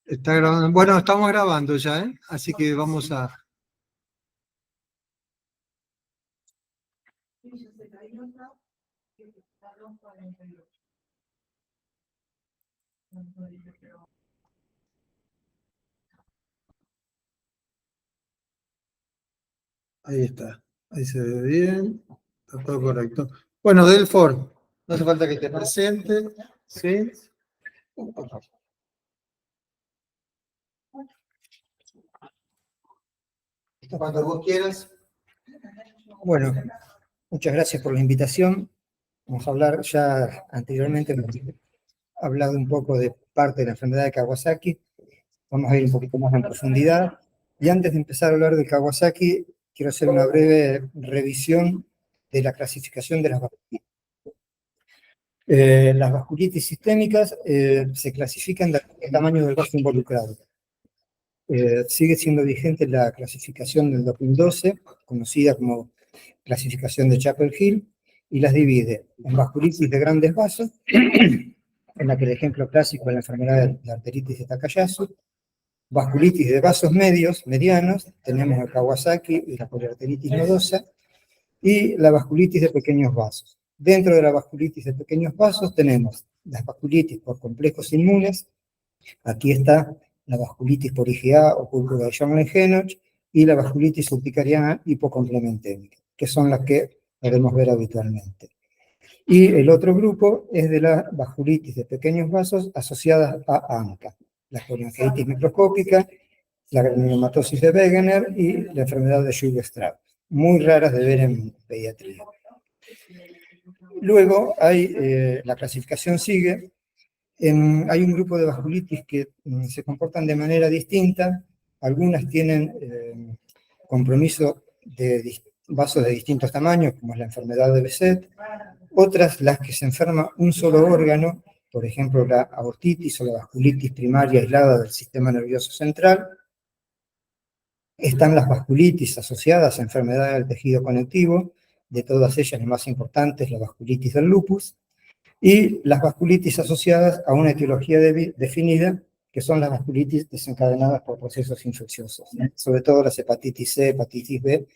Está grabando. Bueno, estamos grabando ya, ¿eh? Así que vamos a... Ahí está. Ahí se ve bien. Está todo correcto. Bueno, Delfor, no hace falta que te presente. ¿Sí? Cuando vos quieras. Bueno, muchas gracias por la invitación. Vamos a hablar, ya anteriormente hemos hablado un poco de parte de la enfermedad de Kawasaki. Vamos a ir un poquito más en profundidad. Y antes de empezar a hablar de Kawasaki, quiero hacer una breve revisión de la clasificación de las vasculitis. Las vasculitis sistémicas se clasifican de acuerdo al tamaño del vaso involucrado. Sigue siendo vigente la clasificación del 2012, conocida como clasificación de Chapel-Hill, y las divide en vasculitis de grandes vasos, en la que el ejemplo clásico es la enfermedad de arteritis de Takayasu, vasculitis de vasos medianos, tenemos el Kawasaki y la poliarteritis nodosa, y la vasculitis de pequeños vasos. Dentro de la vasculitis de pequeños vasos tenemos las vasculitis por complejos inmunes, aquí está la vasculitis por IgA o púrpura de Schwann-Lenz y la vasculitis urticariana hipocomplementémica, que son las que podemos ver habitualmente. Y el otro grupo es de la vasculitis de pequeños vasos asociadas a ANCA, la coronaritis microscópica, la granulomatosis de Wegener y la enfermedad de Sjögren-Strauss, muy raras de ver en pediatría. Luego la clasificación sigue. Hay un grupo de vasculitis que se comportan de manera distinta. Algunas tienen compromiso de vasos de distintos tamaños, como es la enfermedad de Behçet. Otras, las que se enferma un solo órgano, por ejemplo, la aortitis o la vasculitis primaria aislada del sistema nervioso central. Están las vasculitis asociadas a enfermedades del tejido conectivo, de todas ellas la más importante es la vasculitis del lupus, y las vasculitis asociadas a una etiología definida, que son las vasculitis desencadenadas por procesos infecciosos, sobre todo las hepatitis C, hepatitis B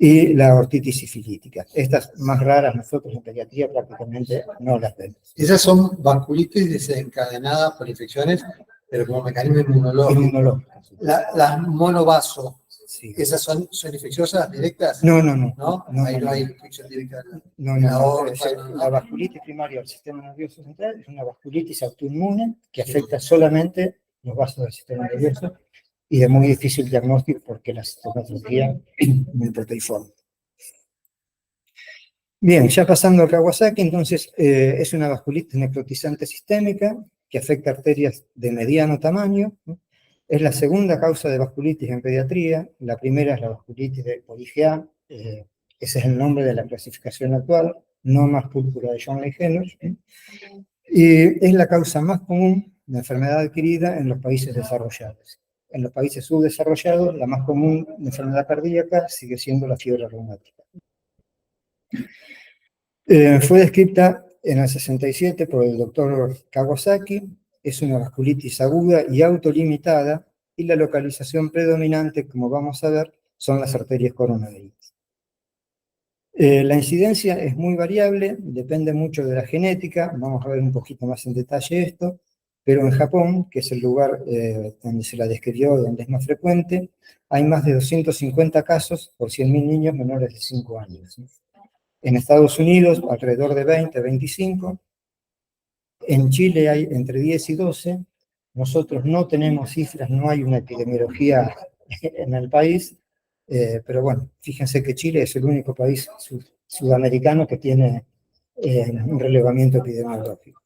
y la aortitis sifilítica. Estas más raras nosotros en pediatría prácticamente no las vemos. Esas son vasculitis desencadenadas por infecciones, pero como mecanismo inmunológico. Las monovasos, sí. ¿Esas son infecciosas directas? No. Ahí no hay infección directa. La vasculitis primaria del sistema nervioso central es una vasculitis autoinmune que afecta solamente los vasos del sistema nervioso y de muy difícil diagnóstico porque la sintomatología es muy proteiforme. Bien, ya pasando al Kawasaki, entonces es una vasculitis necrotizante sistémica que afecta arterias de mediano tamaño, ¿no? Es la segunda causa de vasculitis en pediatría. La primera es la vasculitis por IgA, ese es el nombre de la clasificación actual, no más púrpura de Schwann-Lenz, ¿eh? Y es la causa más común de enfermedad adquirida en los países desarrollados. En los países subdesarrollados, la más común de enfermedad cardíaca sigue siendo la fiebre reumática. Fue descrita en el 67 por el doctor Kawasaki. Es una vasculitis aguda y autolimitada, y la localización predominante, como vamos a ver, son las arterias coronarias. La incidencia es muy variable, depende mucho de la genética, vamos a ver un poquito más en detalle esto, pero en Japón, que es el lugar donde se la describió, donde es más frecuente, hay más de 250 casos por 100.000 niños menores de 5 años. En Estados Unidos, alrededor de 20, 25. En Chile hay entre 10 y 12. Nosotros no tenemos cifras, no hay una epidemiología en el país, pero bueno, fíjense que Chile es el único país sudamericano que tiene un relevamiento epidemiológico.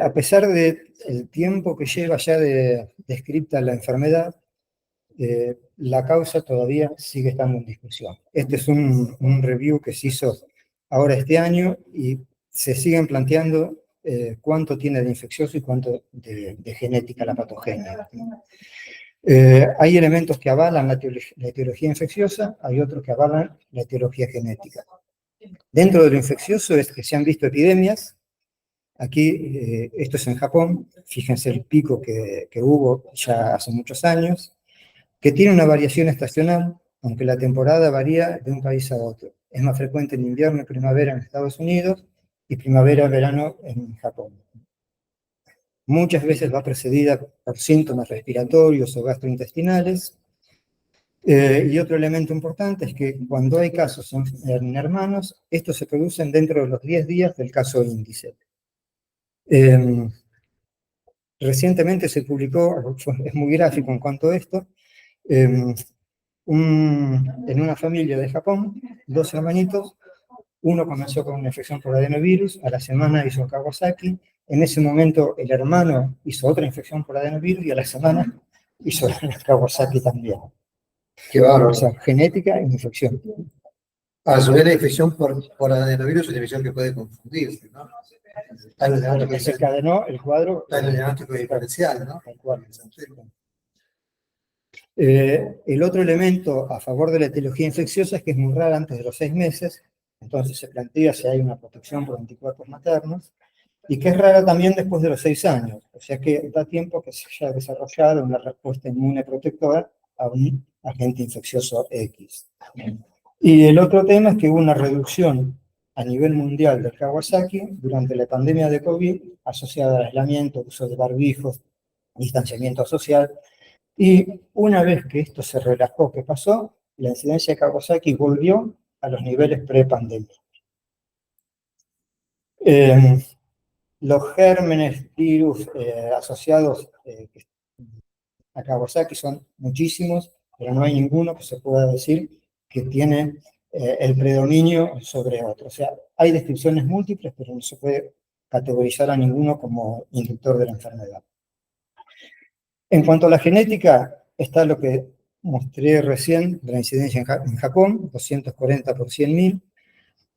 A pesar del tiempo que lleva ya descrita la enfermedad, la causa todavía sigue estando en discusión. Este es un review que se hizo ahora este año y se siguen planteando cuánto tiene de infeccioso y cuánto de genética la patogenia. Hay elementos que avalan la etiología infecciosa, hay otros que avalan la etiología genética. Dentro de lo infeccioso es que se han visto epidemias. Aquí, esto es en Japón, fíjense el pico que hubo ya hace muchos años, que tiene una variación estacional, aunque la temporada varía de un país a otro. Es más frecuente en invierno y primavera en Estados Unidos y primavera-verano en Japón. Muchas veces va precedida por síntomas respiratorios o gastrointestinales. Y otro elemento importante es que cuando hay casos en hermanos, estos se producen dentro de los 10 días del caso índice. Recientemente se publicó, es muy gráfico en cuanto a esto, en una familia de Japón, 2 hermanitos, uno comenzó con una infección por adenovirus, a la semana hizo Kawasaki, en ese momento el hermano hizo otra infección por adenovirus y a la semana hizo Kawasaki también. Qué bárbaro. O sea, genética e infección. A su vez, la infección por adenovirus es una infección que puede confundirse, ¿no? Está en el diagnóstico, Se encadenó el cuadro. está en el diagnóstico diferencial, ¿no? El otro elemento a favor de la etiología infecciosa es que es muy rara antes de los 6 meses, entonces se plantea si hay una protección por anticuerpos maternos, y que es rara también después de los 6 años, o sea que da tiempo que se haya desarrollado una respuesta inmune protectora a un agente infeccioso X. Y el otro tema es que hubo una reducción a nivel mundial del Kawasaki durante la pandemia de COVID, asociada al aislamiento, uso de barbijos, distanciamiento social, y una vez que esto se relajó, ¿qué pasó? La incidencia de Kawasaki volvió a los niveles pre-pandemia. Los gérmenes, virus asociados a Kawasaki son muchísimos, pero no hay ninguno que se pueda decir que tiene el predominio sobre otro. O sea, hay descripciones múltiples, pero no se puede categorizar a ninguno como inductor de la enfermedad. En cuanto a la genética, está lo que mostré recién de la incidencia en Japón, 240 por 100.000,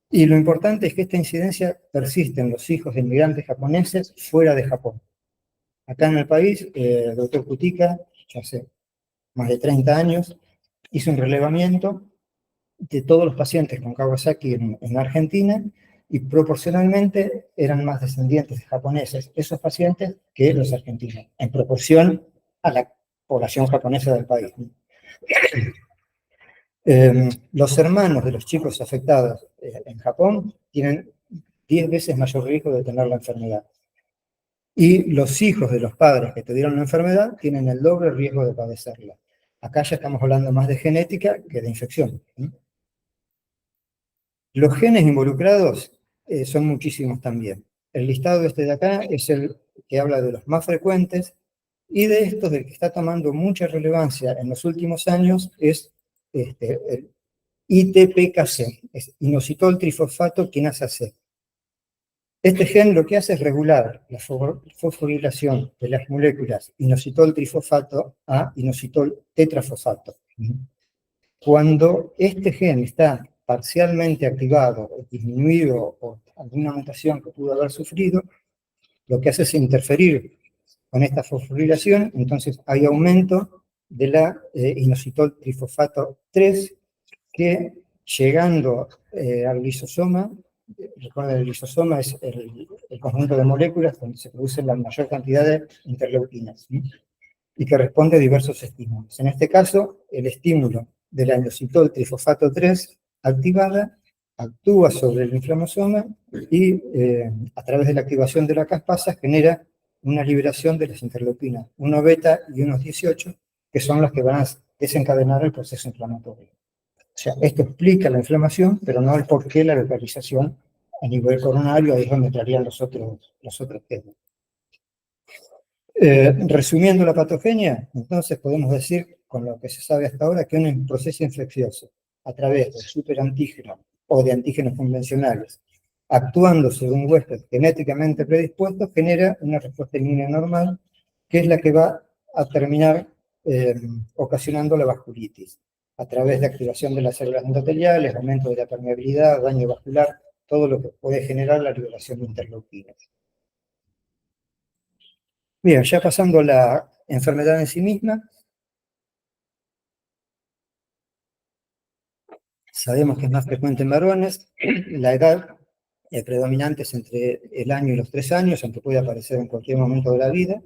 y lo importante es que esta incidencia persiste en los hijos de inmigrantes japoneses fuera de Japón. Acá en el país, el doctor Kutika, ya hace más de 30 años, hizo un relevamiento de todos los pacientes con Kawasaki en Argentina y proporcionalmente eran más descendientes de japoneses esos pacientes que los argentinos, en proporción a la población japonesa del país. Los hermanos de los chicos afectados en Japón tienen 10 veces mayor riesgo de tener la enfermedad. Y los hijos de los padres que tuvieron la enfermedad tienen el doble riesgo de padecerla. Acá ya estamos hablando más de genética que de infección. Los genes involucrados son muchísimos también. El listado de acá es el que habla de los más frecuentes, y de estos, el que está tomando mucha relevancia en los últimos años es el ITPKC, es inositol trifosfato quinasa C. Este gen lo que hace es regular la fosforilación de las moléculas inositol trifosfato a inositol tetrafosfato. Cuando este gen está parcialmente activado o disminuido por alguna mutación que pudo haber sufrido, lo que hace es interferir con esta fosforilación, entonces hay aumento de la inositol trifosfato 3, que llegando al lisosoma, recuerden, el lisosoma es el conjunto de moléculas donde se produce la mayor cantidad de interleuquinas, ¿sí? Y que responde a diversos estímulos. En este caso, el estímulo de la inositol trifosfato 3 activada actúa sobre el inflamosoma y a través de la activación de la caspasa genera una liberación de las interleuquinas 1 beta y 1 18, que son las que van a desencadenar el proceso inflamatorio. O sea, esto explica la inflamación, pero no el porqué la localización a nivel coronario, ahí es donde entrarían los otros temas. Resumiendo la patogenia, entonces podemos decir, con lo que se sabe hasta ahora, que un proceso infeccioso a través del superantígeno o de antígenos convencionales, actuando sobre un huésped genéticamente predispuesto, genera una respuesta inmune normal, que es la que va a terminar ocasionando la vasculitis, a través de activación de las células endoteliales, aumento de la permeabilidad, daño vascular, todo lo que puede generar la liberación de interleuquinas. Bien, ya pasando a la enfermedad en sí misma, sabemos que es más frecuente en varones, la edad predominantes entre el año y los 3 años, aunque puede aparecer en cualquier momento de la vida.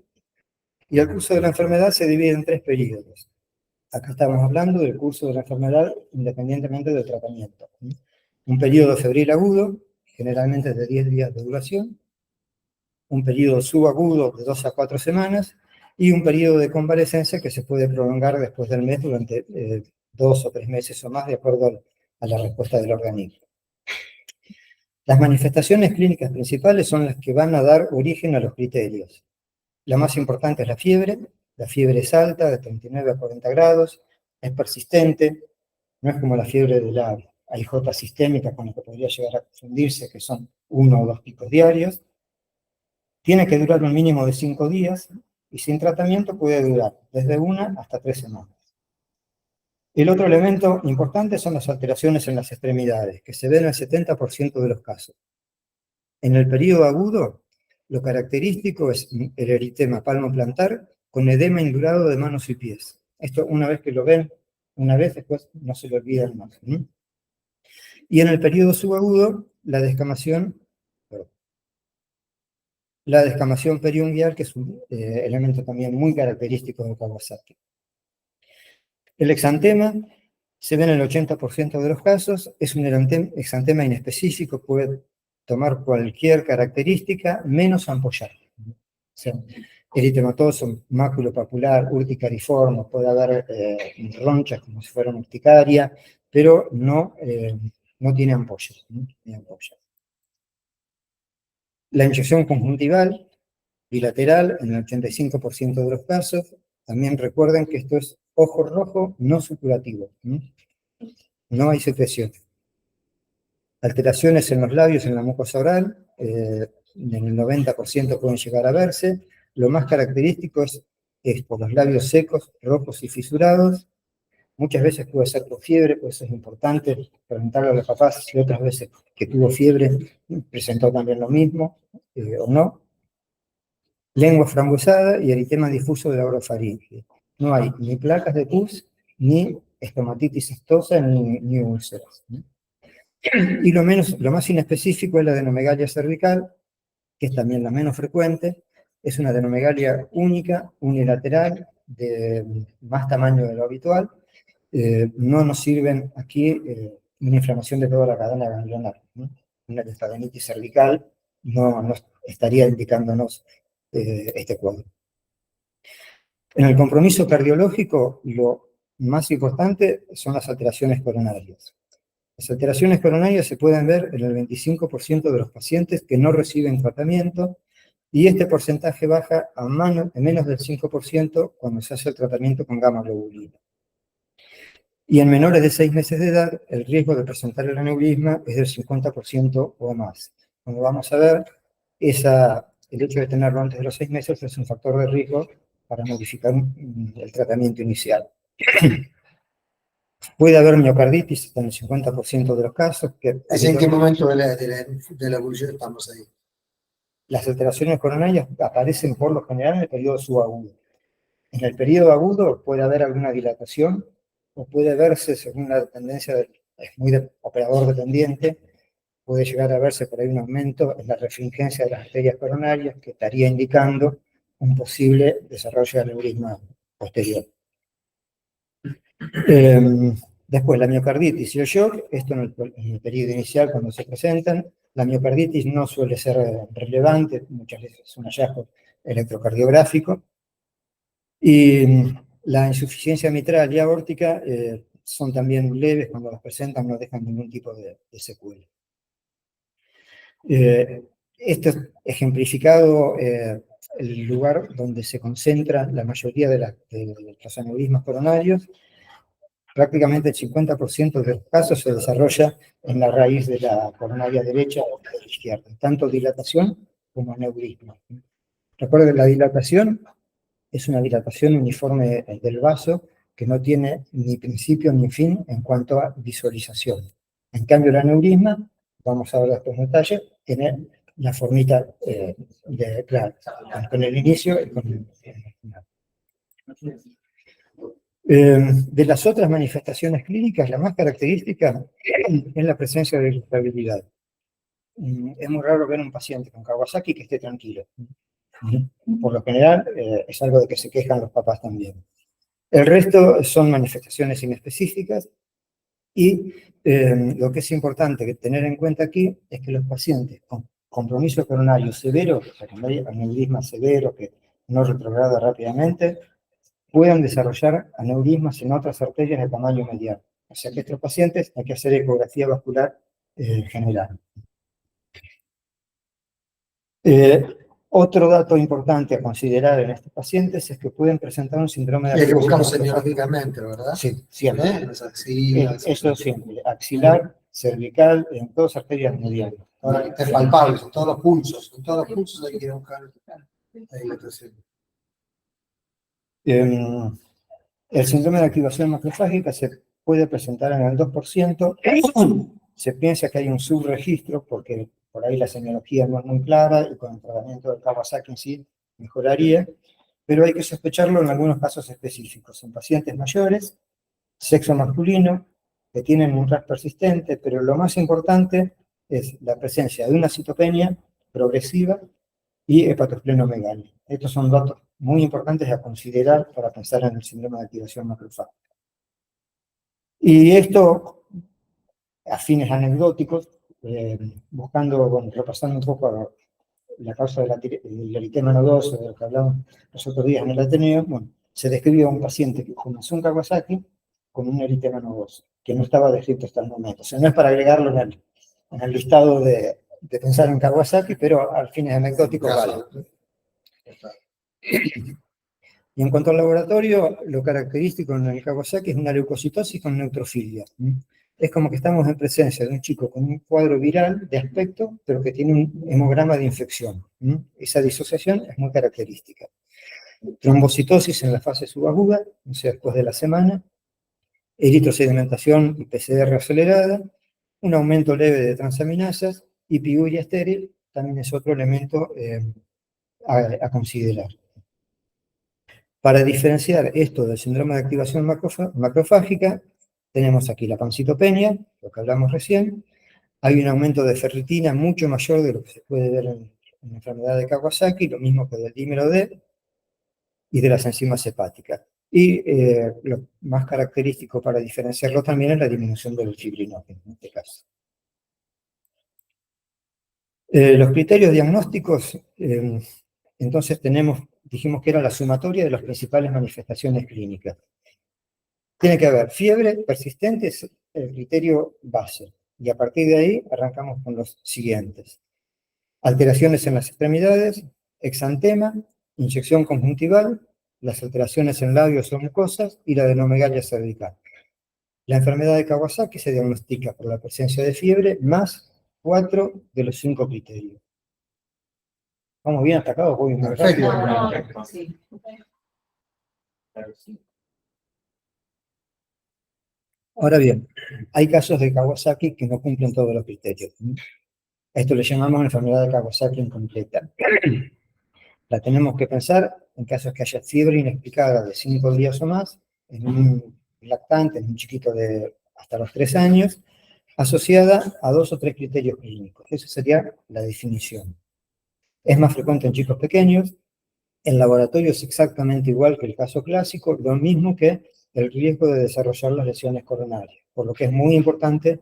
Y el curso de la enfermedad se divide en 3 periodos. Acá estamos hablando del curso de la enfermedad independientemente del tratamiento. Un periodo febril agudo, generalmente de 10 días de duración, un periodo subagudo de 2 a 4 semanas, y un periodo de convalecencia que se puede prolongar después del mes durante 2 o 3 meses o más, de acuerdo a la respuesta del organismo. Las manifestaciones clínicas principales son las que van a dar origen a los criterios. La más importante es la fiebre. La fiebre es alta, de 39 a 40 grados, es persistente, no es como la fiebre de la AIJ sistémica, con la que podría llegar a confundirse, que son 1 o 2 picos diarios. Tiene que durar un mínimo de 5 días, y sin tratamiento puede durar desde 1 hasta 3 semanas. El otro elemento importante son las alteraciones en las extremidades, que se ven en el 70% de los casos. En el periodo agudo, lo característico es el eritema palmoplantar con edema indurado de manos y pies. Esto, una vez que lo ven, una vez, después no se lo olvidan más. Y en el periodo subagudo, la descamación periungueal, que es un elemento también muy característico de Kawasaki. El exantema se ve en el 80% de los casos, es un exantema inespecífico, puede tomar cualquier característica menos ampollar. O sea, eritematoso, maculopapular, urticariforme, puede haber ronchas como si fuera una urticaria, pero no tiene ampollas. La inyección conjuntival bilateral en el 85% de los casos. También recuerden que esto es ojo rojo no supurativo. No hay secreción. Alteraciones en los labios, en la mucosa oral, en el 90% pueden llegar a verse. Lo más característico es por los labios secos, rojos y fisurados. Muchas veces puede ser por fiebre, por eso es importante preguntarle a los papás si otras veces que tuvo fiebre presentó también lo mismo o no. Lengua frambuesada y eritema difuso de la orofaringe. No hay ni placas de pus, ni estomatitis cistosa, ni úlceras. Y lo más inespecífico es la adenomegalia cervical, que es también la menos frecuente. Es una adenomegalia única, unilateral, de más tamaño de lo habitual. No nos sirven aquí una inflamación de toda la cadena ganglionar. Una linfadenitis cervical no estaría indicándonos este cuadro. En el compromiso cardiológico, lo más importante son las alteraciones coronarias. Las alteraciones coronarias se pueden ver en el 25% de los pacientes que no reciben tratamiento, y este porcentaje baja a menos del 5% cuando se hace el tratamiento con gamma globulina. Y en menores de 6 meses de edad, el riesgo de presentar el aneurisma es del 50% o más. Como vamos a ver, el hecho de tenerlo antes de los 6 meses es un factor de riesgo para modificar el tratamiento inicial. Puede haber miocarditis en el 50% de los casos. ¿En qué momento de la evolución estamos ahí? Las alteraciones coronarias aparecen por lo general en el periodo subagudo. En el periodo agudo puede haber alguna dilatación, o puede verse, según la tendencia, es muy operador dependiente, puede llegar a verse por ahí un aumento en la refringencia de las arterias coronarias, que estaría indicando un posible desarrollo de aneurisma posterior. Después, la miocarditis y el shock, esto en el periodo inicial cuando se presentan. La miocarditis no suele ser relevante, muchas veces es un hallazgo electrocardiográfico. Y la insuficiencia mitral y aórtica son también leves, cuando las presentan no dejan ningún tipo de secuela. Esto es ejemplificado el lugar donde se concentra la mayoría de los aneurismas coronarios. Prácticamente el 50% de los casos se desarrolla en la raíz de la coronaria derecha o de la izquierda, tanto dilatación como aneurisma. Recuerden, la dilatación es una dilatación uniforme del vaso que no tiene ni principio ni fin en cuanto a visualización. En cambio, el aneurisma, vamos a ver después en detalle, tiene la formita claro, con el inicio y con el final. De las otras manifestaciones clínicas, la más característica es la presencia de irritabilidad. es muy raro ver un paciente con Kawasaki que esté tranquilo. Por lo general, es algo de que se quejan los papás también. El resto son manifestaciones inespecíficas y lo que es importante que tener en cuenta aquí es que los pacientes con compromiso coronario severo, o sea, cuando hay aneurisma severo que no retrograda rápidamente, puedan desarrollar aneurismas en otras arterias de tamaño mediano. O sea que estos pacientes hay que hacer ecografía vascular general. Otro dato importante a considerar en estos pacientes es que pueden presentar un síndrome de Y hay que buscarlo activación semiológicamente, ¿verdad? Sí, siempre. Las axilas. Eso siempre. Axilar, cervical, en todas las arterias medianas. Ahora, es palpable, son todos los pulsos. En todos los pulsos hay que ir a buscar la dilatación. El síndrome de activación macrofágica se puede presentar en el 2%. Se piensa que hay un subregistro porque por ahí la semiología no es muy clara y con el tratamiento del Kawasaki en sí mejoraría, pero hay que sospecharlo en algunos casos específicos, en pacientes mayores, sexo masculino, que tienen un RAS persistente, pero lo más importante es la presencia de una citopenia progresiva y hepatosplenomegalia. Estos son datos muy importantes a considerar para pensar en el síndrome de activación macrofágica. Y esto, a fines anecdóticos, buscando, bueno, repasando un poco la causa del eritema nodoso, de lo que hablamos los otros días en el Ateneo, bueno, se describió a un paciente que comenzó un Kawasaki con un eritema nodoso, que no estaba descrito hasta el momento. O sea, no es para agregarlo en el listado de pensar en Kawasaki, pero al fines anecdóticos vale. Y en cuanto al laboratorio, lo característico en el Kawasaki es una leucocitosis con neutrofilia. Es como que estamos en presencia de un chico con un cuadro viral de aspecto, pero que tiene un hemograma de infección. Esa disociación es muy característica. Trombocitosis en la fase subaguda, o sea, después de la semana, eritrosedimentación y PCR acelerada, un aumento leve de transaminasas y piguria estéril también es otro elemento a considerar. Para diferenciar esto del síndrome de activación macrofágica, tenemos aquí la pancitopenia, lo que hablamos recién. Hay un aumento de ferritina mucho mayor de lo que se puede ver en la enfermedad de Kawasaki, lo mismo que del dímero D y de las enzimas hepáticas. Y lo más característico para diferenciarlo también es la disminución del fibrinógeno, en este caso. Los criterios diagnósticos, entonces dijimos que era la sumatoria de las principales manifestaciones clínicas. Tiene que haber fiebre persistente, es el criterio base, y a partir de ahí arrancamos con los siguientes. Alteraciones en las extremidades, exantema, inyección conjuntival, las alteraciones en labios o mucosas y la adenomegalia cervical. La enfermedad de Kawasaki se diagnostica por la presencia de fiebre más 4 de los 5 criterios. ¿Vamos bien hasta acá o voy muy rápido? No, sí. Ahora bien, hay casos de Kawasaki que no cumplen todos los criterios. A esto le llamamos enfermedad de Kawasaki incompleta. La tenemos que pensar en casos que haya fiebre inexplicada de 5 días o más, en un lactante, en un chiquito de hasta los 3 años, asociada a 2 o 3 criterios clínicos. Esa sería la definición. Es más frecuente en chicos pequeños. El laboratorio es exactamente igual que el caso clásico, lo mismo que el riesgo de desarrollar las lesiones coronarias, por lo que es muy importante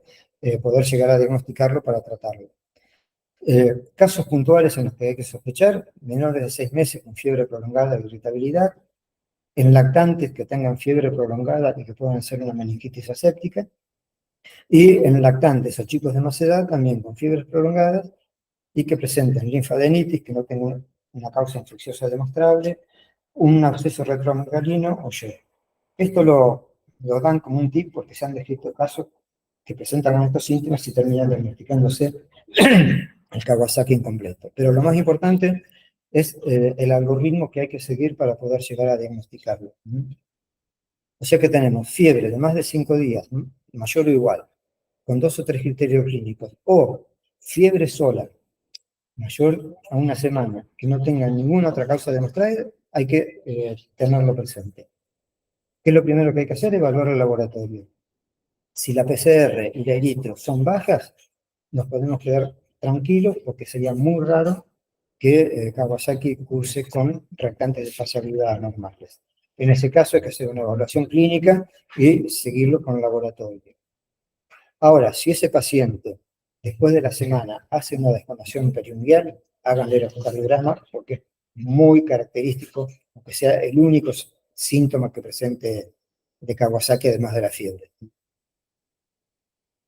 poder llegar a diagnosticarlo para tratarlo. Casos puntuales en los que hay que sospechar: menores de 6 meses con fiebre prolongada de irritabilidad, en lactantes que tengan fiebre prolongada y que puedan ser una meningitis aséptica, y en lactantes o chicos de más edad también con fiebres prolongadas y que presenten linfadenitis, que no tengan una causa infecciosa demostrable, un absceso retroamegalino o YER. Esto lo dan como un tip porque se han descrito casos que presentan estos síntomas y terminan diagnosticándose el Kawasaki incompleto. Pero lo más importante es el algoritmo que hay que seguir para poder llegar a diagnosticarlo. O sea que tenemos fiebre de más de 5 días, mayor o igual, con 2 o 3 criterios clínicos, o fiebre sola, mayor a una semana, que no tenga ninguna otra causa demostrada, hay que tenerlo presente. ¿Qué es lo primero que hay que hacer? Evaluar el laboratorio. Si la PCR y la eritro son bajas, nos podemos quedar tranquilos porque sería muy raro que Kawasaki curse con reactantes de fase aguda normales. En ese caso hay que hacer una evaluación clínica y seguirlo con el laboratorio. Ahora, si ese paciente, después de la semana, hace una descamación periungual, háganle el ecocardiograma porque es muy característico, aunque sea el único síntoma que presente de Kawasaki, además de la fiebre.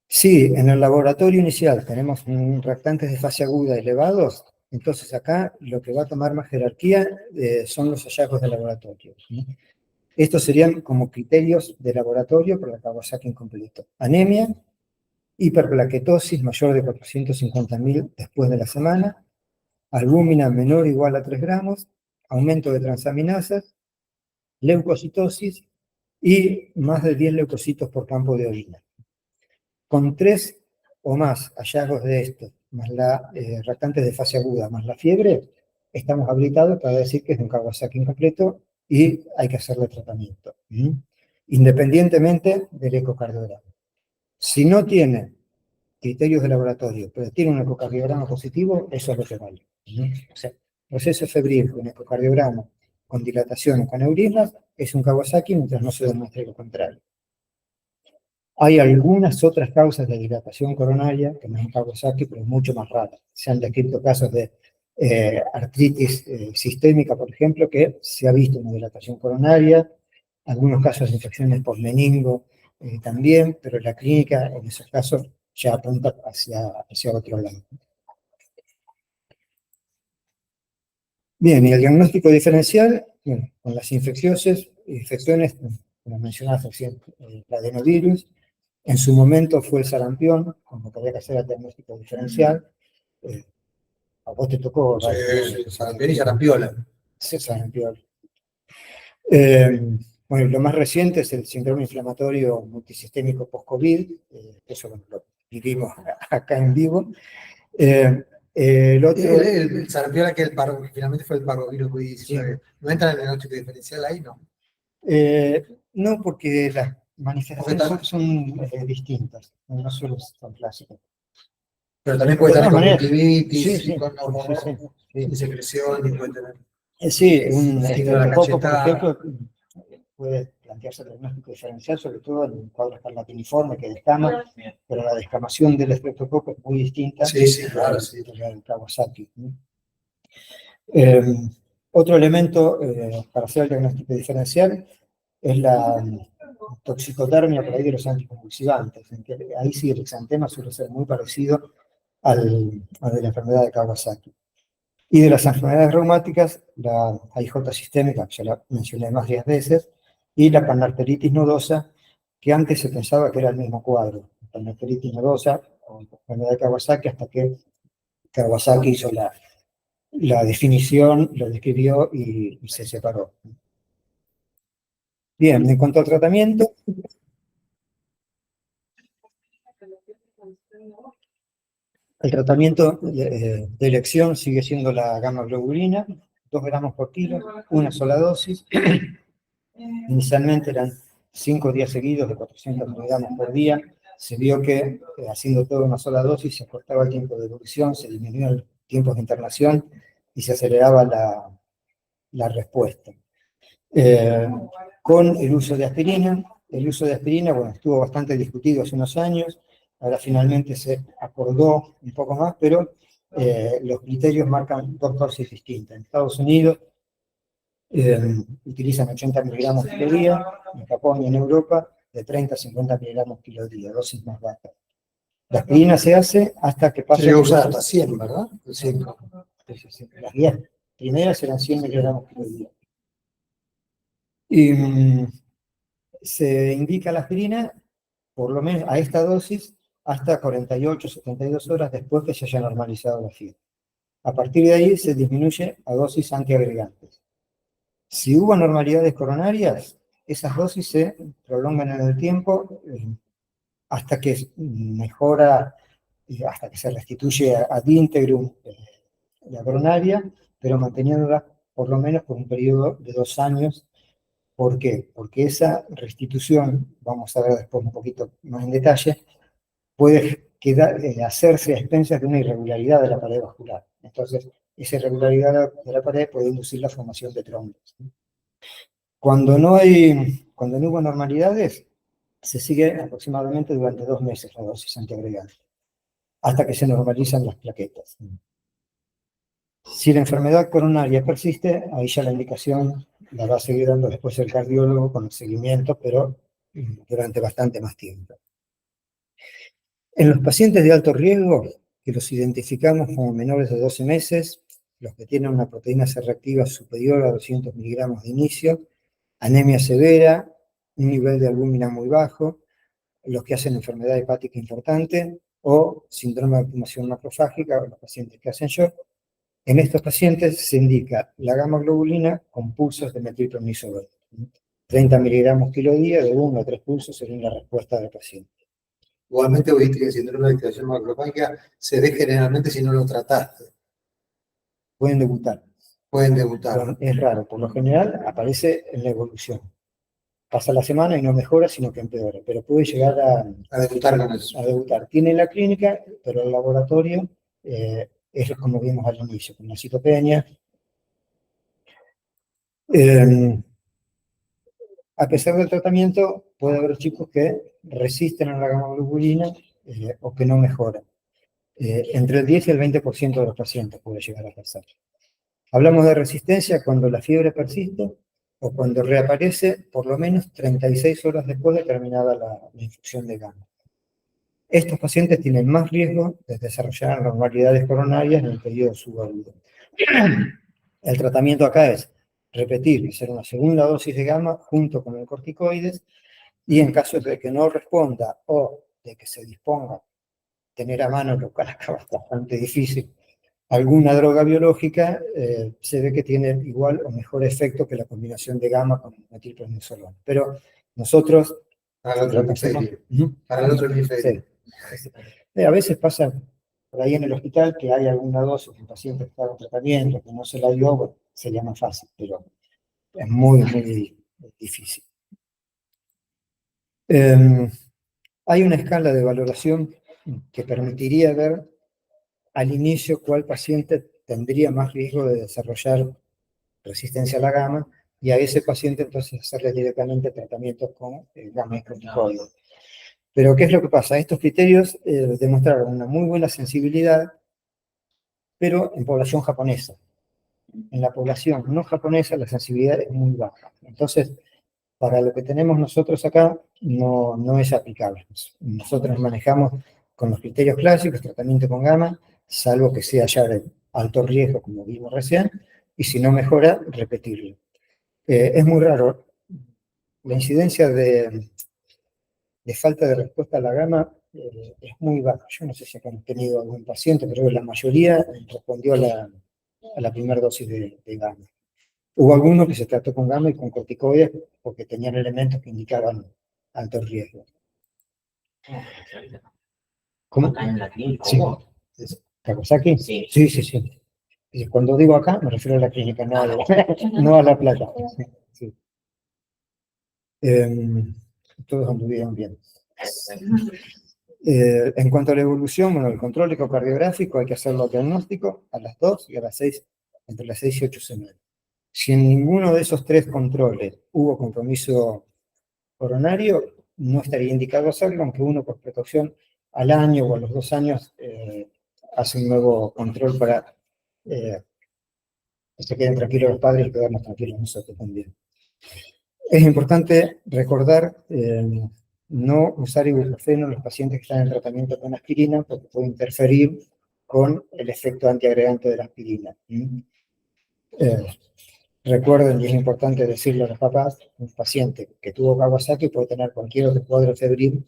Si en el laboratorio inicial tenemos reactantes de fase aguda elevados, entonces acá lo que va a tomar más jerarquía son los hallazgos de laboratorio. Estos serían como criterios de laboratorio para la Kawasaki incompleto. Anemia, hiperplaquetosis mayor de 450.000 después de la semana, albúmina menor o igual a 3 gramos, aumento de transaminasas, leucocitosis y más de 10 leucocitos por campo de orina. Con 3 o más hallazgos de estos, más la reactantes de fase aguda, más la fiebre, estamos habilitados para decir que es un Kawasaki incompleto y hay que hacerle tratamiento, independientemente del ecocardiograma. Si no tiene criterios de laboratorio, pero tiene un ecocardiograma positivo, eso es lo que vale. O sea, proceso febril con ecocardiograma, con dilatación o con aneurismas, es un Kawasaki mientras no se demuestre lo contrario. Hay algunas otras causas de dilatación coronaria, que no es un Kawasaki, pero es mucho más rara. Se han descrito casos de artritis sistémica, por ejemplo, que se ha visto una dilatación coronaria, algunos casos de infecciones por meningo también, pero la clínica en esos casos ya apunta hacia otro lado. Bien, y el diagnóstico diferencial, bueno, con las infecciones, como mencionaba recién, el adenovirus, en su momento fue el sarampión, cuando había que hacer el diagnóstico diferencial. A vos te tocó. Sí, sarampión y sarampiola. Sí, sarampión. Bueno, lo más reciente es el síndrome inflamatorio multisistémico post-COVID, eso bueno, lo vivimos acá en vivo. El otro... El sarampión, que finalmente fue el parvovirus COVID-19. Sí. ¿No entra en el diagnóstico diferencial ahí? No. No, porque las manifestaciones son distintas, no solo son clásicas. Pero también puede tener conjuntivitis, sí, con secreción, y puede tener... Sí, un estreptococo, por ejemplo, puede plantearse el diagnóstico diferencial, sobre todo en cuadros escarlatiniforme que descama, pero la descamación del estreptococo es muy distinta claro, la del Kawasaki. Otro elemento para hacer el diagnóstico diferencial es la toxicotermia por ahí de los anticonvulsivantes, en que ahí sí el exantema suele ser muy parecido al de la enfermedad de Kawasaki. Y de las enfermedades reumáticas, la AIJ sistémica, que ya la mencioné más 10 veces, y la panarteritis nodosa, que antes se pensaba que era el mismo cuadro, panarteritis nodosa o enfermedad de Kawasaki, hasta que Kawasaki hizo la definición, lo describió y se separó. Bien, en cuanto al tratamiento, el tratamiento de elección sigue siendo la gamma globulina, 2 gramos por kilo, una sola dosis. Inicialmente eran 5 días seguidos de 400 miligramos por día. Se vio que haciendo toda una sola dosis se acortaba el tiempo de evolución, se disminuía el tiempo de internación y se aceleraba la respuesta. Con el uso de aspirina, bueno, estuvo bastante discutido hace unos años. Ahora finalmente se acordó un poco más, pero los criterios marcan 2 dosis distintas. En Estados Unidos utilizan 80 miligramos kilo día, en Japón y en Europa de 30 a 50 miligramos kilo día, dosis más bajas. La aspirina se hace hasta que pase... Se llega a usar hasta 100, ¿verdad? Sí. Las 10 primeras eran 100 miligramos kilo día. Y se indica la aspirina, por lo menos a esta dosis, hasta 48, 72 horas después que se haya normalizado la fiebre. A partir de ahí se disminuye a dosis antiagregantes. Si hubo normalidades coronarias, esas dosis se prolongan en el tiempo hasta que mejora, hasta que se restituye ad íntegrum la coronaria, pero manteniéndola por lo menos por un periodo de 2 años. ¿Por qué? Porque esa restitución, vamos a ver después un poquito más en detalle, puede hacerse a expensas de una irregularidad de la pared vascular. Entonces, esa irregularidad de la pared puede inducir la formación de trombos. Cuando no hubo normalidades, se sigue aproximadamente durante 2 meses la dosis antiagregante, hasta que se normalizan las plaquetas. Si la enfermedad coronaria persiste, ahí ya la indicación la va a seguir dando después el cardiólogo con el seguimiento, pero durante bastante más tiempo. En los pacientes de alto riesgo, que los identificamos como menores de 12 meses, los que tienen una proteína C reactiva superior a 200 miligramos de inicio, anemia severa, un nivel de albúmina muy bajo, los que hacen enfermedad hepática importante o síndrome de activación macrofágica, o los pacientes que hacen shock, en estos pacientes se indica la gamma globulina con pulsos de metilprednisolona. 30 miligramos kilo día, de 1 a 3 pulsos según la respuesta del paciente. Igualmente, viste que el síndrome de activación macrofágica se ve generalmente si no lo trataste. Pueden debutar. Pueden debutar. Pero es raro, por lo general aparece en la evolución. Pasa la semana y no mejora, sino que empeora, pero puede llegar a debutar con eso. A debutar. Tiene la clínica, pero el laboratorio es como vimos al inicio, con la citopenia. A pesar del tratamiento, puede haber chicos que resisten a la gamma globulina o que no mejoran. Entre el 10 y el 20% de los pacientes puede llegar a pasar. Hablamos de resistencia cuando la fiebre persiste o cuando reaparece por lo menos 36 horas después de terminada la infusión de gamma. Estos pacientes tienen más riesgo de desarrollar anormalidades coronarias en el periodo subagudo. El tratamiento acá es repetir, hacer una segunda dosis de gamma junto con el corticoides, y en caso de que no responda o de que se disponga tener a mano, lo cual acaba bastante difícil, alguna droga biológica, se ve que tiene igual o mejor efecto que la combinación de gamma con metilprednisolona. Pero nosotros... Para el otro hemisferio. Para el otro hemisferio. Sí. A veces pasa por ahí en el hospital que hay alguna dosis de un paciente que está en tratamiento, que no se la dio, bueno, sería más fácil, pero es muy, muy difícil. Hay una escala de valoración que permitiría ver al inicio cuál paciente tendría más riesgo de desarrollar resistencia a la gamma, y a ese paciente entonces hacerle directamente tratamiento con gamma y corticoides. Pero ¿qué es lo que pasa? Estos criterios demostraron una muy buena sensibilidad, pero en población japonesa. En la población no japonesa la sensibilidad es muy baja. Entonces, para lo que tenemos nosotros acá, no es aplicable. Nosotros manejamos con los criterios clásicos, tratamiento con gamma, salvo que sea ya de alto riesgo, como vimos recién, y si no mejora, repetirlo. Es muy raro. La incidencia de falta de respuesta a la gamma es muy baja. Yo no sé si han tenido algún paciente, pero la mayoría respondió a la primera dosis de gamma. Hubo algunos que se trató con gamma y con corticoides porque tenían elementos que indicaban alto riesgo. ¿Cómo? Acá en la clínica. Sí. ¿Kawasaki? Sí. Sí. Y cuando digo acá, me refiero a la clínica, no a La Plata. Sí. Todos anduvieron bien. En cuanto a la evolución, bueno, el control ecocardiográfico hay que hacerlo diagnóstico a las 2 y a las 6, entre las 6 y 8 semanas. Si en ninguno de esos 3 controles hubo compromiso coronario, no estaría indicado hacerlo, aunque uno por precaución al año o a los 2 años hace un nuevo control para que se queden tranquilos los padres y quedarnos tranquilos nosotros también. Es importante recordar no usar ibuprofeno en los pacientes que están en tratamiento con aspirina, porque puede interferir con el efecto antiagregante de la aspirina. Recuerden, y es importante decirle a los papás, un paciente que tuvo Kawasaki puede tener cualquier otro cuadro febril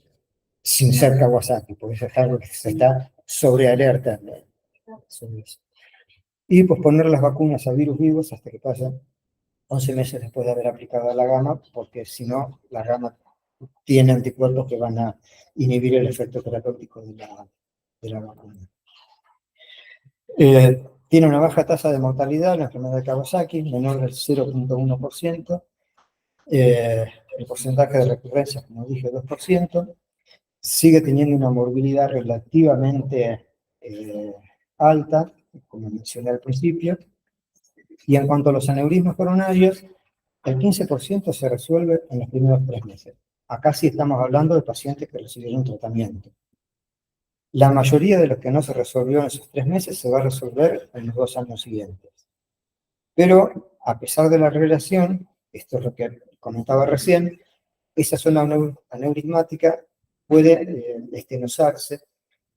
sin ser Kawasaki, porque eso es algo que se está sobrealerta sobre eso. Y posponer las vacunas a virus vivos hasta que pasen 11 meses después de haber aplicado la gamma, porque si no, la gamma tiene anticuerpos que van a inhibir el efecto terapéutico de la vacuna. Tiene una baja tasa de mortalidad la enfermedad de Kawasaki, menor del 0.1%. El porcentaje de recurrencia, como dije, 2%. sigue teniendo una morbilidad relativamente alta, como mencioné al principio, y en cuanto a los aneurismas coronarios, el 15% se resuelve en los primeros 3 meses. Acá sí estamos hablando de pacientes que recibieron tratamiento. La mayoría de los que no se resolvió en esos 3 meses se va a resolver en los 2 años siguientes. Pero, a pesar de la relación, esto es lo que comentaba recién, esa zona aneurismática puede estenosarse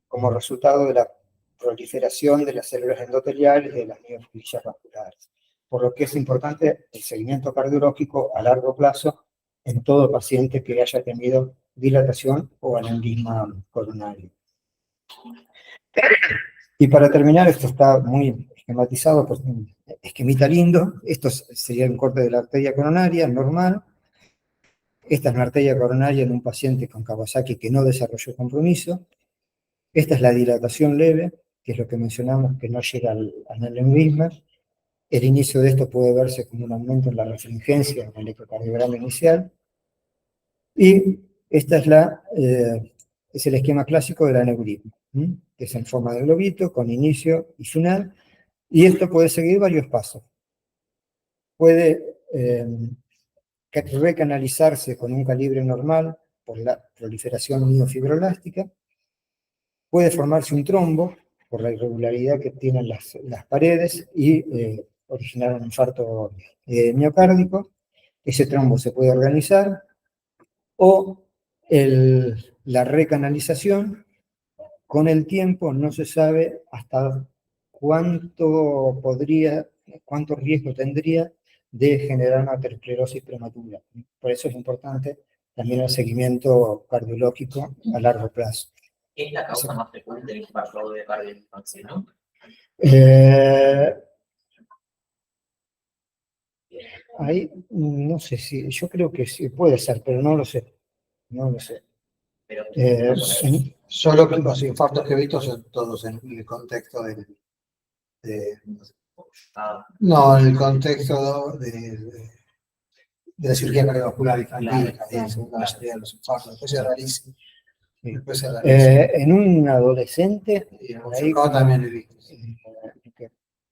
como resultado de la proliferación de las células endoteliales y de las miofibrilas vasculares. Por lo que es importante el seguimiento cardiológico a largo plazo en todo paciente que haya tenido dilatación o aneurisma coronario. Y para terminar, esto está muy esquematizado, pues, esquemita lindo. Esto sería un corte de la arteria coronaria normal. Esta es una arteria coronaria en un paciente con Kawasaki que no desarrolló compromiso. Esta es la dilatación leve, que es lo que mencionamos, que no llega al aneurisma. El inicio de esto puede verse como un aumento en la refringencia en el ecocardiograma inicial. Y esta es el esquema clásico del aneurisma, que es en forma de globito, con inicio y final. Y esto puede seguir varios pasos. Puede recanalizarse con un calibre normal por la proliferación miofibrolástica. Puede formarse un trombo por la irregularidad que tienen las paredes y originar un infarto miocárdico. Ese trombo se puede organizar, o la recanalización. Con el tiempo no se sabe hasta cuánto riesgo tendría de generar una aterosclerosis prematura. Por eso es importante también el seguimiento cardiológico a largo plazo. Es la causa más frecuente del infarto de cardioinfarto, ¿no? Ahí no sé si, yo creo que sí, puede ser, pero no lo sé. No lo sé. Pero, Solo que los infartos que he visto son todos en el contexto no, en el contexto de la cirugía cardiovascular infantil, la mayoría de los infartos. Después es rarísimo. En un adolescente, por ahí también he visto.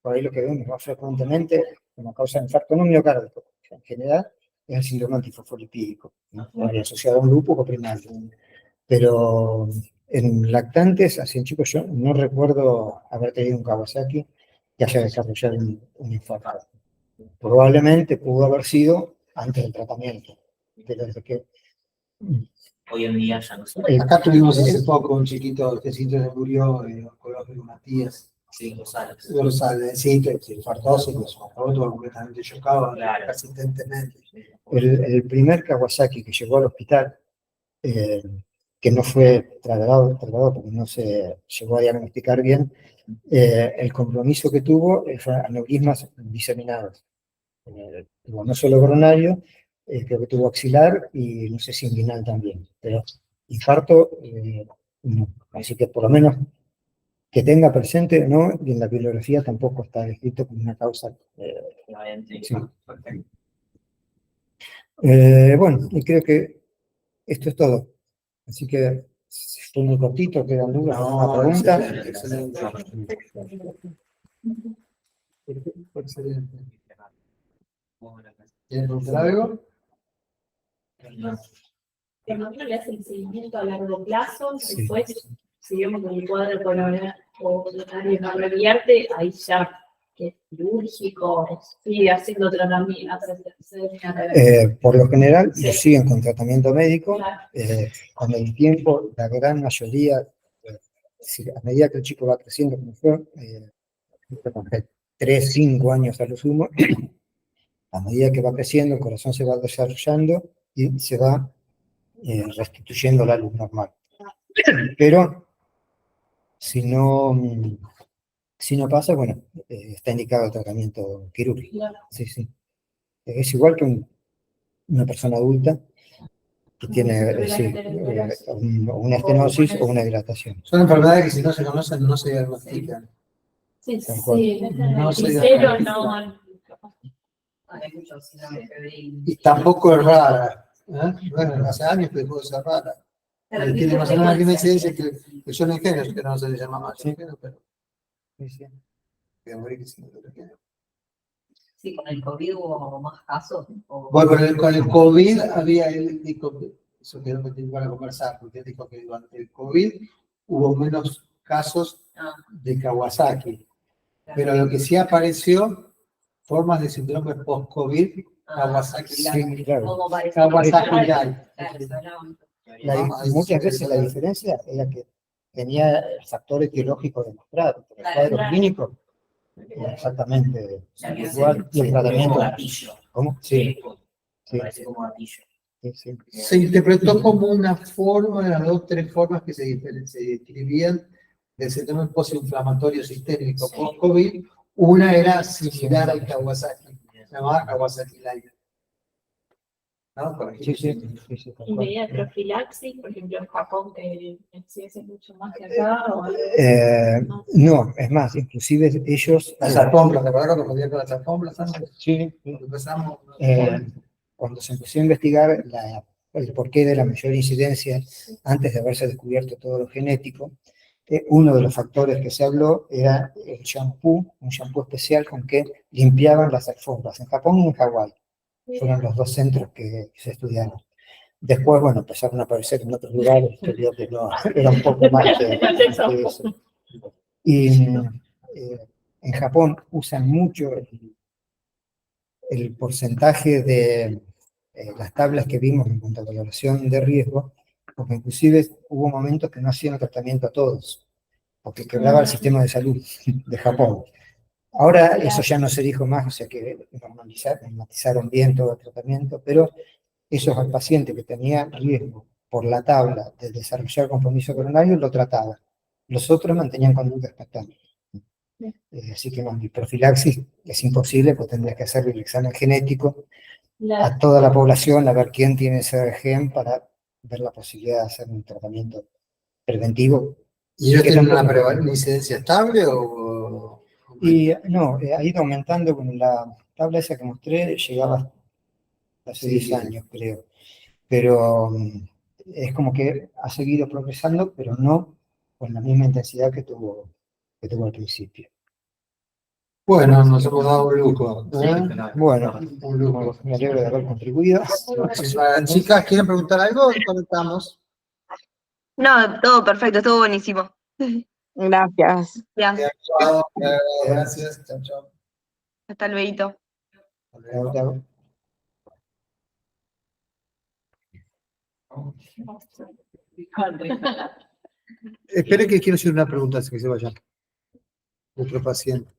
Por ahí lo que vemos más frecuentemente como causa de infarto no miocárdico, en general, es el síndrome antifosfolipídico, ¿no? Asociado a un lúpulo primario. Pero en lactantes, así en chicos, yo no recuerdo haber tenido un Kawasaki que haya desarrollado un infarto. Probablemente pudo haber sido antes del tratamiento, pero desde que... Hoy en día ya no sé. Acá tuvimos hace poco un chiquito que se murió, oncológico Matías. Sí, González. González, sí, que se infartó, se acabó todo completamente chocado, Claro. persistentemente. El primer Kawasaki que llegó al hospital, que no fue trasladado porque no se llegó a diagnosticar bien, el compromiso que tuvo fue aneurismas diseminados. Tuvo no solo coronario, creo que tuvo axilar y no sé si inguinal también, pero infarto no. Así que por lo menos que tenga presente, ¿no? Y en la bibliografía tampoco está descrito como una causa. Sí. Bueno, y creo que esto es todo. Así que fue muy cortito, quedan dudas, alguna pregunta. Excelente. Excelente. ¿Quieren preguntar algo? El modelo le hace el seguimiento a largo plazo, Sí. después, si vemos con el cuadro coronario abierto, ahí ya que es quirúrgico, sigue haciendo tratamiento. Por lo general, Sí. lo siguen con tratamiento médico. Claro. Con el tiempo, la gran mayoría, a medida que el chico va creciendo, como fue, 3, 5 años a lo sumo, a medida que va creciendo, el corazón se va desarrollando y se va restituyendo la luz normal. Pero si no pasa, bueno, está indicado el tratamiento quirúrgico. Claro. Sí, sí. Es igual que una persona adulta que tiene una estenosis o una dilatación. Son enfermedades que si no se conocen no se diagnostican. Sí, Tal cual. sí, No el se cero diagnostica. no. Hay muchos síndromes febriles. Y tampoco es rara. No es, hace años que dejó de ser rara. Tiene más o menos la misma incidencia que el ionogénero, que no se le llama más ionogénero, pero Sí, sí. voy a morir que sí, no lo quiero. Sí, con el COVID hubo más casos. Bueno, con el COVID él dijo que eso quedó pendiente para conversar, porque él dijo que durante el COVID hubo menos casos de Kawasaki, pero lo que sí apareció, formas de síndrome post-COVID, Kawasaki-like. Sí, claro. Como parece. Kawasaki-like. Muchas veces la diferencia era que tenía el factor etiológico demostrado, pero el cuadro clínico era exactamente igual y el tratamiento. ¿Cómo? Sí, sí, Parece como gatillo. sí. Se interpretó como una forma, de las 2 o 3 formas que se describían del síndrome postinflamatorio sistémico post-COVID. Una era similar al Kawasaki, se llamaba Kawasaki-like. ¿No? Sí, sí, tal Y cual. medida de profilaxis, por ejemplo, en Japón, que se hace mucho más que acá, o algo. No, es más, inclusive ellos... Las alfombras, ¿te acuerdas que podía con las alfombras? Sí, Cuando empezamos, cuando se empezó a investigar el porqué de la mayor incidencia antes de haberse descubierto todo lo genético, uno de los factores que se habló era el shampoo, un shampoo especial con que limpiaban las alfombras, en Japón y en Hawái. Fueron los 2 centros que se estudiaron. Después, bueno, empezaron a aparecer en otros lugares, que vio que no, era un poco más que eso. Y en Japón usan mucho el porcentaje de las tablas que vimos en cuanto a valoración de riesgo, porque inclusive hubo momentos que no hacían tratamiento a todos, porque quebraba el sistema de salud de Japón. Ahora eso ya no se dijo más, o sea que normalizaron bien todo el tratamiento, pero esos pacientes que tenían riesgo por la tabla de desarrollar compromiso coronario lo trataban. Los otros mantenían conducta expectante. Así que no, mi profilaxis es imposible, pues tendrías que hacer el examen genético a toda la población, a ver quién tiene ese gen para ver la posibilidad de hacer un tratamiento preventivo. ¿y ellos Que tienen tampoco- una incidencia estable o...? Y no, ha ido aumentando con la tabla esa que mostré, llegaba hace Sí, 10 sí. años, creo. Pero es como que ha seguido progresando, pero no con la misma intensidad que tuvo al principio. Bueno, nos hemos dado un lujo. Bueno, Un lujo. me alegro de haber contribuido. Chicas, ¿quieren preguntar algo? Conectamos. No, todo perfecto, estuvo buenísimo. Gracias. Gracias. Chao, gracias. Chao, chao. Hasta luego. Espere que quiero hacer una pregunta antes que se vaya. Otro paciente.